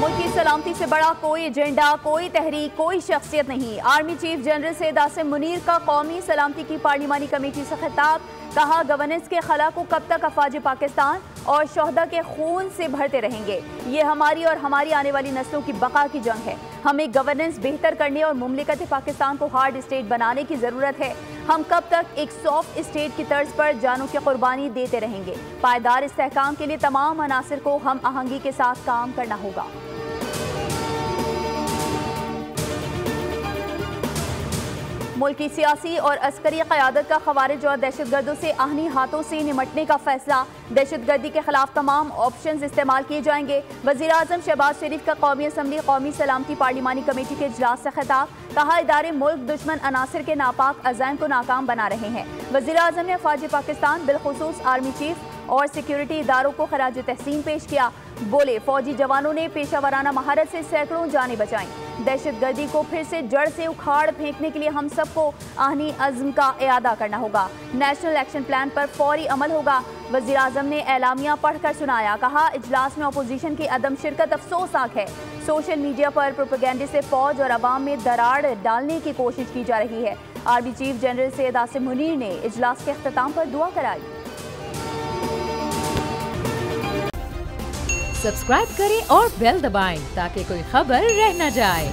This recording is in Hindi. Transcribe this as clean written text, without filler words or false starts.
मुल्क की सलामती से बड़ा कोई एजेंडा, कोई तहरीक, कोई शख्सियत नहीं। Army chief general Syed Asim Munir का कौमी सलामती की पार्लिमानी कमेटी से खिताब। कहा, गवर्नेंस के खला को कब तक अफवाज पाकिस्तान और शोहदा के खून से भरते रहेंगे। ये हमारी और हमारी आने वाली नस्लों की बका की जंग है। हमें गवर्नेंस बेहतर करने और मुमलिकत पाकिस्तान को हार्ड स्टेट बनाने की ज़रूरत है। हम कब तक एक सॉफ्ट स्टेट की तर्ज पर जानों की कुर्बानी देते रहेंगे। पायदार इस्तेहकाम के लिए तमाम अनासिर को हम आहंगी के साथ काम करना होगा। मुल्क की सियासी और अस्करी क़यादत का खवारिज और दहशतगर्दों से आहनी हाथों से निमटने का फैसला। दहशतगर्दी के खिलाफ तमाम ऑप्शंस इस्तेमाल किए जाएंगे। वज़ीर आज़म शहबाज शरीफ का कौमी असम्बली कौमी सलामती पार्लिमानी कमेटी के इजलास से खिताब। कहा, इदारे मुल्क दुश्मन अनासिर के नापाक अज़ाइम को नाकाम बना रहे हैं। वज़ीर आज़म ने अफवाज पाकिस्तान बिलखुसूस आर्मी चीफ और सिक्योरिटी इदारों को खराज तहसीन पेश किया। बोले, फौजी जवानों ने पेशावराना महारत से सैकड़ों जानें बचाईं। दहशतगर्दी को फिर से जड़ से उखाड़ फेंकने के लिए हम सबको आहनी अज़्म का इयादा करना होगा। नेशनल एक्शन प्लान पर फौरी अमल होगा। वज़ीर आज़म ने एलामिया पढ़कर सुनाया। कहा, इजलास में अपोजिशन की अदम शिरकत अफसोसनाक है। सोशल मीडिया पर प्रोपेगेंडे से फौज और अवाम में दरार डालने की कोशिश की जा रही है। Army chief general Syed Asim Munir ने इजलास के अख्ताम पर दुआ कराई। सब्सक्राइब करें और बेल दबाएं ताकि कोई खबर रह न जाए।